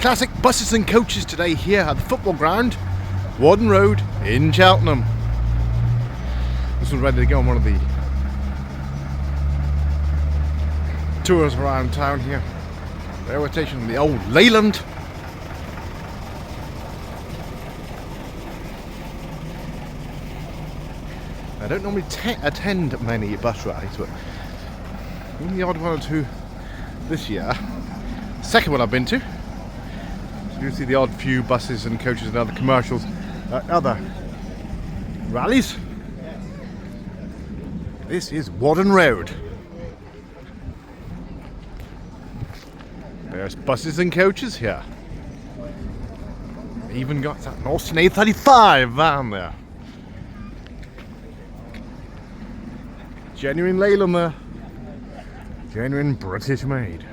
Classic buses and coaches today here at the football ground, Whaddon Road in Cheltenham. This one's ready to go on one of the tours around town here. Railway station, the old Leyland. I don't normally attend many bus rallies, but only the odd one or two this year. Second one I've been to. So you see the odd few buses and coaches and other commercials at other rallies. This is Whaddon Road. There's buses and coaches here. Even got that Austin A35 van there. Genuine Leyland there. Genuine British made.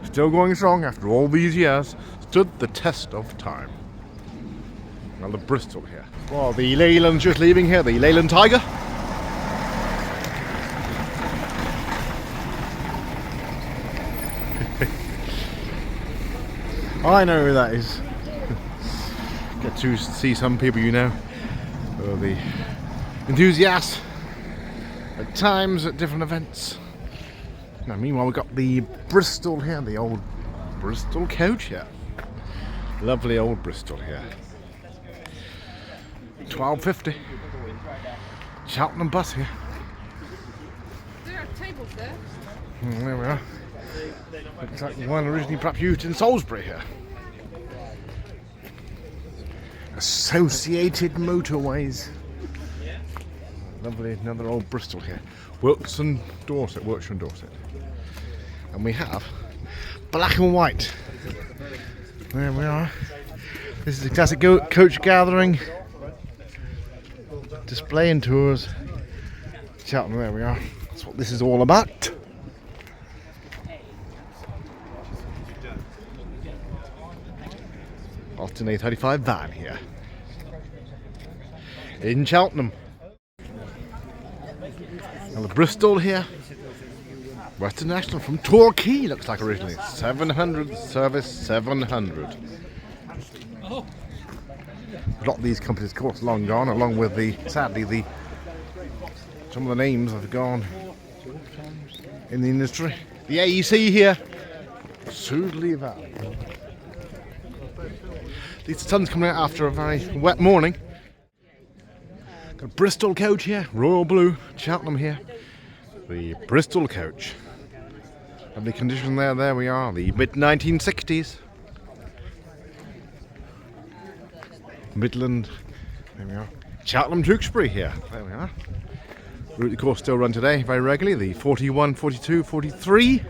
Still going strong after all these years. Stood the test of time. Well, the Bristol here. Well, the Leyland's just leaving here. The Leyland Tiger. I know who that is. Get to see some people you know. The enthusiasts at times at different events. Now, meanwhile, we've got the Bristol here, the old Bristol coach here. Lovely old Bristol here. 12.50. Cheltenham bus here. There are tables there. There we are. Looks like one originally perhaps used in Salisbury here. Associated Motorways. Lovely, another old Bristol here. Wiltshire and Dorset. And we have black and white. There we are. This is a classic coach gathering. Display and tours. Cheltenham, there we are. That's what this is all about. Austin A35 van here in Cheltenham. Now the Bristol here, Western National from Torquay looks like originally. 700 service 700. A lot of these companies, of course, long gone, along with sadly some of the names have gone in the industry. The AEC here, Soodley Valley. The sun's coming out after a very wet morning. Got a Bristol coach here, royal blue, Cheltenham here. The Bristol coach. Lovely condition there, there we are, the mid-1960s. Midland, there we are. Cheltenham Tewkesbury here, there we are. Route, of course, still run today very regularly, the 41, 42, 43.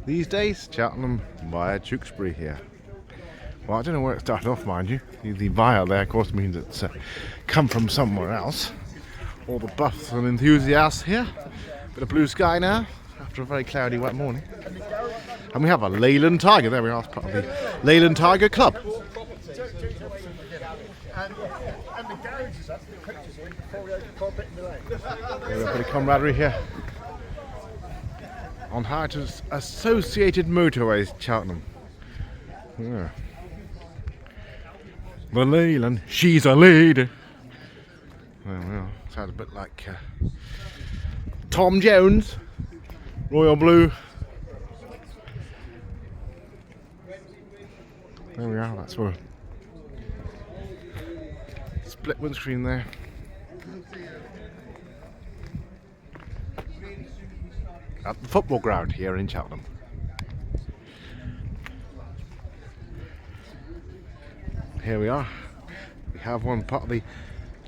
These days, Cheltenham via Tewkesbury here. Well, I don't know where it started off, mind you. The via there, of course, means it's come from somewhere else. All the buffs and enthusiasts here. Bit of blue sky now, after a very cloudy, wet morning. And we have a Leyland Tiger. There we are, it's part of the Leyland Tiger Club. There's a bit of camaraderie here. On hire to Associated Motorways, Cheltenham. Yeah. The Leyland, she's a lady. Well, sounds a bit like Tom Jones, royal blue. There we are, that's where split windscreen there. At the football ground here in Cheltenham. Here we are. We have one part of the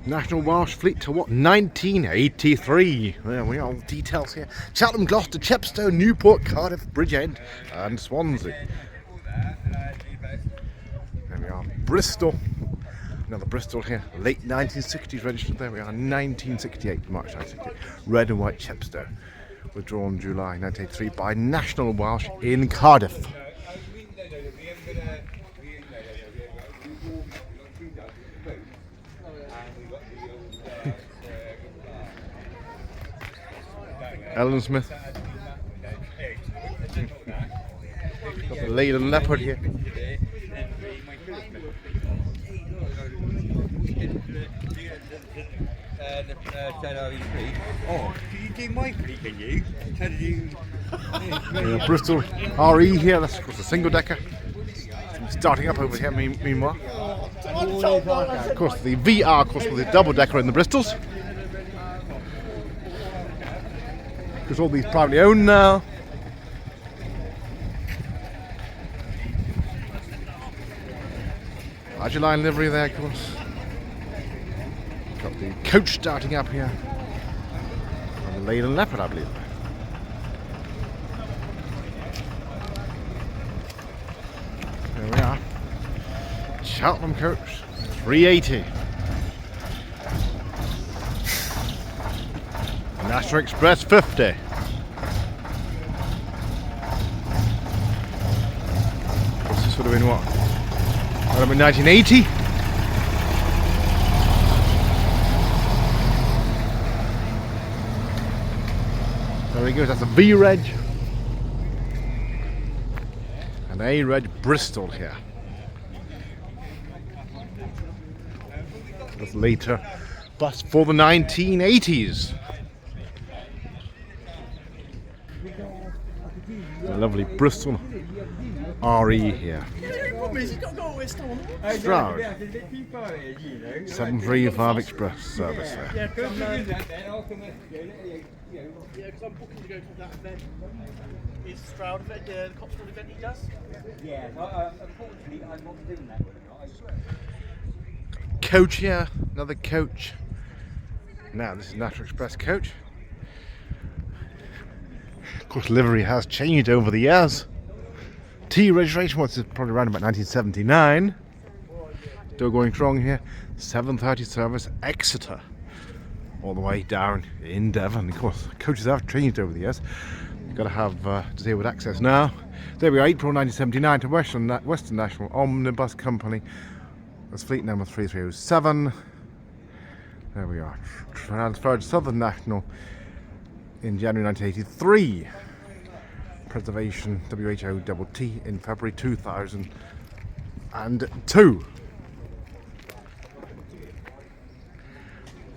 National Welsh Fleet to what? 1983. There we are, all the details here. Cheltenham, Gloucester, Chepstow, Newport, Cardiff, Bridgend and Swansea. There we are. Bristol. Another Bristol here. Late 1960s registered. There we are. 1968, March 1968. Red and white Chepstow. Withdrawn July 1983 by National Welsh in Cardiff. Ellen Smith. Got the Leyland Leopard here. Oh, can you do my fleet, can you? How do you... Yeah, Bristol RE here, that's of course a single decker. Starting up over here meanwhile. Of course the VR, of course, with the double decker in the Bristols. Because all these privately owned now. Line livery there, of course. Got the coach starting up here. And the Leyland Leopard, I believe. There we are. Cheltenham coach, 380. National Express, 50. This would have been what? Would have been 1980. There he goes, that's a V-Reg. An A-Reg Bristol here. That's later bus for the 1980s. The lovely Bristol RE here. Stroud 735 Express service there. Yeah, because I'm booking to go to that event. Is Stroud event, the Cotswold event he does? Yeah, unfortunately I'm not doing that with him. Coach here, another coach. Now this is National Express coach. Of course, livery has changed over the years. T registration was probably around about 1979. Still going strong here. 7:30 service, Exeter, all the way down in Devon. Of course, coaches have changed over the years. You've got to have disabled access now. There we are, April 1979 to Western National Omnibus Company. That's fleet number 3307. There we are. Transferred to Southern National in January 1983. Preservation WHOTT in February 2002.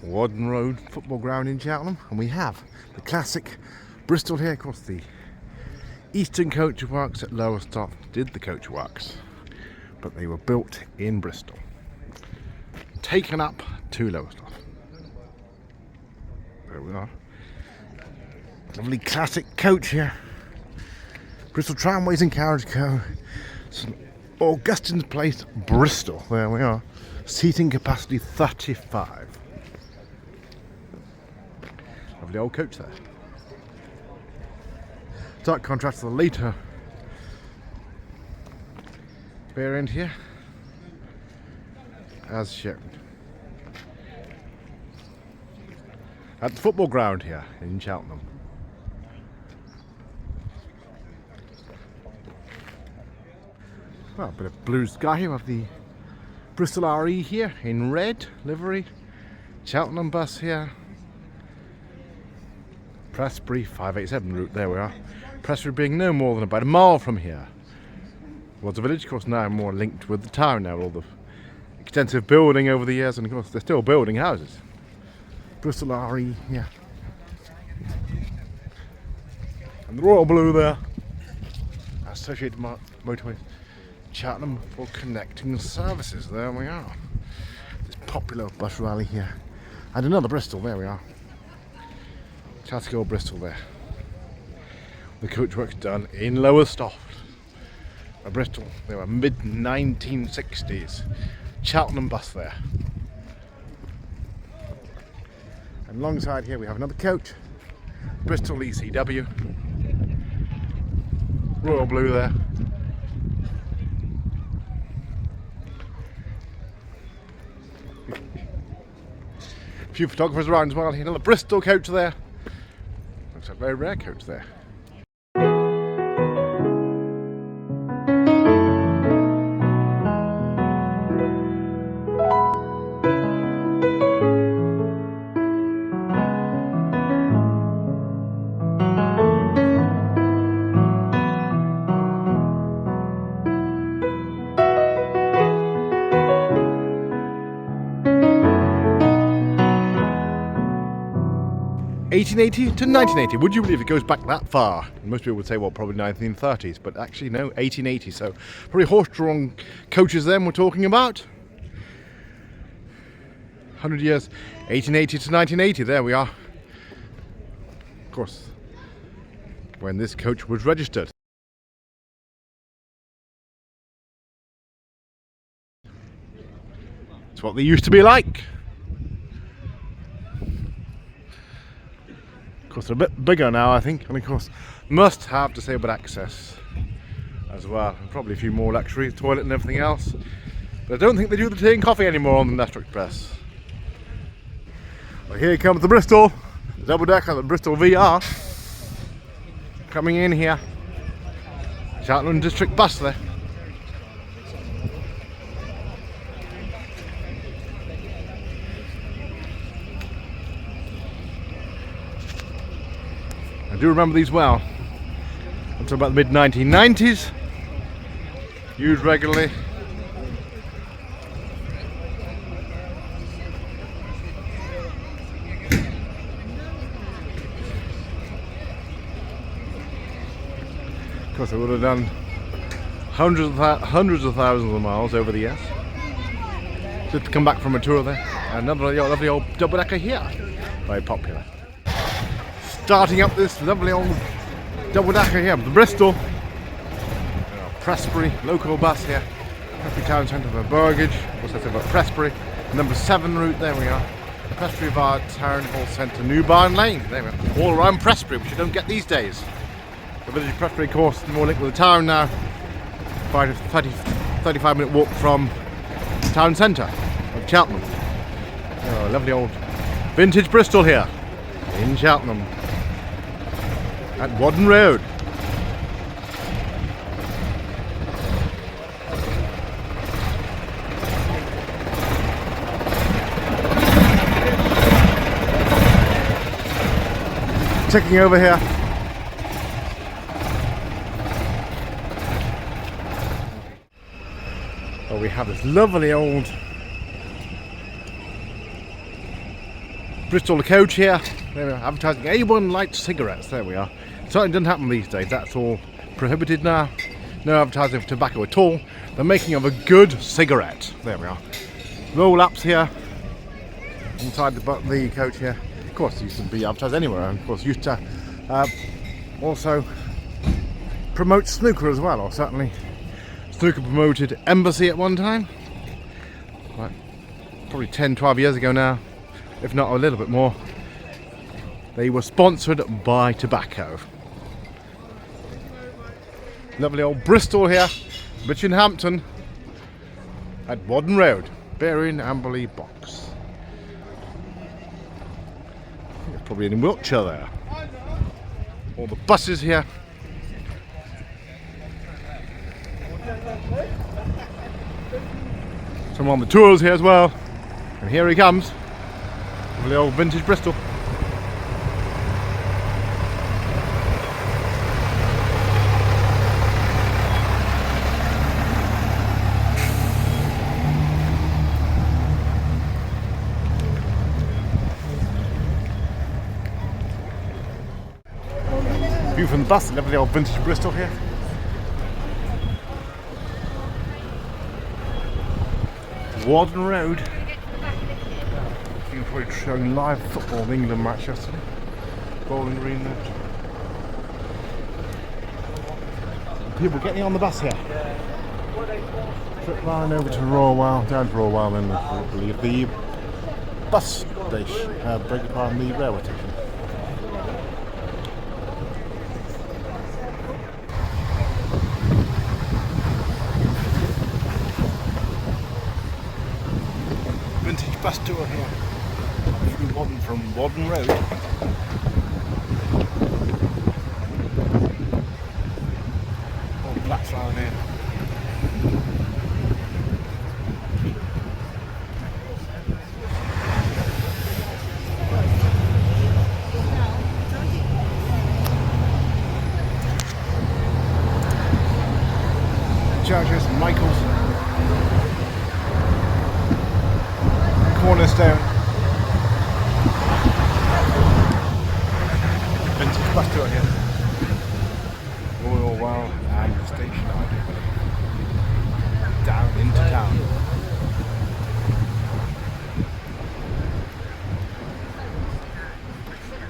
Whaddon Road football ground in Cheltenham, and we have the classic Bristol here. Of course, the Eastern Coach Works at Lowestoft did the coach works, but they were built in Bristol, taken up to Lowestoft. There we are. Lovely classic coach here. Bristol Tramways and Carriage Co. St Augustine's Place, Bristol. There we are. Seating capacity 35. Lovely old coach there. Stark contrast to the later variant here, as shown. At the football ground here in Cheltenham. Well, a bit of blue sky here with the Bristol RE here in red livery. Cheltenham bus here. Prestbury 587 route, there we are. Prestbury being no more than about a mile from here. Was a village, of course, now more linked with the town now, all the extensive building over the years, and of course they're still building houses. Bristol RE here. And the royal blue there. Associated Motorways Cheltenham for connecting services. There we are. This popular bus rally here. And another Bristol, there we are. Classic old Bristol there. The coach work's done in Lowestoft. A Bristol, they were mid 1960s. Cheltenham bus there. And alongside here we have another coach. Bristol ECW. Royal blue there. A few photographers around as well. Another Bristol coach there. Looks like a very rare coach there. 1880 to 1980. Would you believe it goes back that far? Most people would say, well, probably 1930s, but actually no, 1880. So probably horse-drawn coaches then we're talking about. 100 years, 1880 to 1980, there we are. Of course, when this coach was registered. It's what they used to be like. Of course, they're a bit bigger now, I think, and of course, must have disabled access as well, and probably a few more luxuries, toilet and everything else. But I don't think they do the tea and coffee anymore on the National Express. Well, here comes the Bristol, the double decker, the Bristol VR, coming in here. Cheltenham District bus there. I do remember these well. Until about the mid-1990s. Used regularly. Of course, I would have done hundreds of thousands of miles over the years. Just to come back from a tour there. Another lovely old double-decker here. Very popular. Starting up this lovely old double-decker here, the Bristol. Prestbury, local bus here. Prestbury Town Centre for Burgage. Also said about Prestbury. Number 7 route, there we are. Prestbury VR Town Hall Centre, New Barn Lane. There we are. All around Prestbury, which you don't get these days. The village of Prestbury, of course, more linked with the town now. 35-minute walk from the town centre of Cheltenham. Oh, lovely old vintage Bristol here in Cheltenham at Whaddon Road. Ticking over here. Oh, we have this lovely old Bristol coach here. There we are, advertising A1 light cigarettes. There we are. Certainly doesn't happen these days. That's all prohibited now. No advertising of tobacco at all. The making of a good cigarette. There we are. Roll-ups here inside the coach here. Of course, it used to be advertised anywhere. And of course, used to also promote snooker as well, or certainly snooker promoted Embassy at one time. Right. Probably 10-12 years ago now, if not a little bit more. They were sponsored by tobacco. Lovely old Bristol here, Bichenhampton at Whaddon Road, Berrien Amberley Box. It's probably in Wiltshire there. All the buses here. Some on the tours here as well. And here he comes. Lovely old vintage Bristol. View from the bus, lovely old vintage Bristol here. Whaddon Road. You're probably showing live football of England match yesterday. Bowling Green there. People getting on the bus here. Trip line over to Royal, down to Royal, then I believe the bus station, beg your pardon, the railway station. Vintage bus tour here from Whaddon Road. All black line here. Chargers, Michaels. Cornerstone. bus tour here. Royal Well and the station, I do believe. Down into town.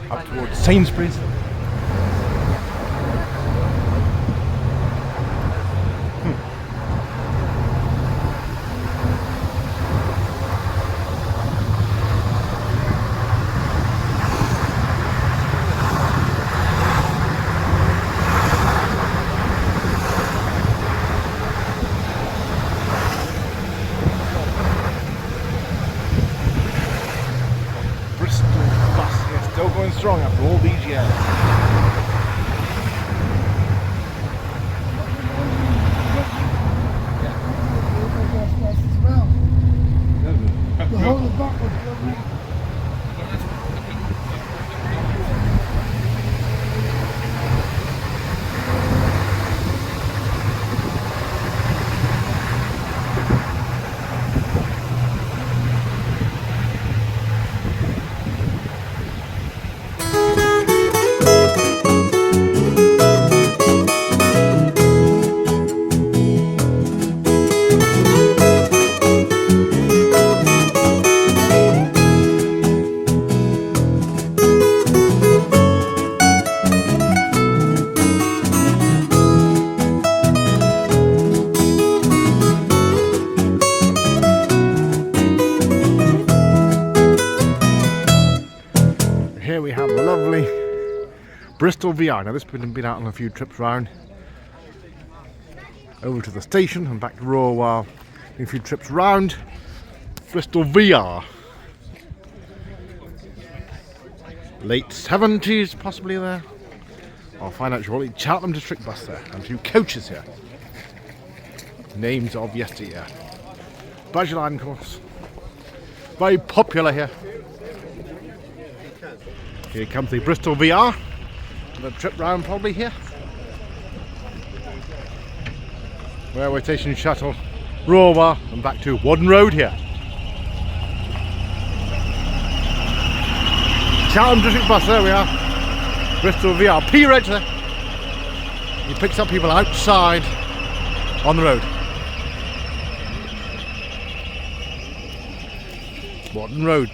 Up towards Sainsbury's. Bristol bus, yeah, still going strong after all these years. The whole of that was lovely. Here we have the lovely Bristol VR. Now this has been out on a few trips round. Over to the station and back to Royal Well. A few trips round. Bristol VR. Late 70s possibly there. I'll find out shortly. Cheltenham District bus there and 2 coaches here. Names of yesteryear. Budget line course. Very popular here. Here comes the Bristol VR. The trip round probably here. Railway station shuttle, Royal Well and back to Whaddon Road here. Cheltenham District bus, there we are. Bristol VR, P-Reg there. He picks up people outside on the road. Whaddon Road.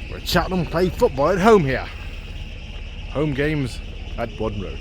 Where Cheltenham play football at home here. Home games at Whaddon Road.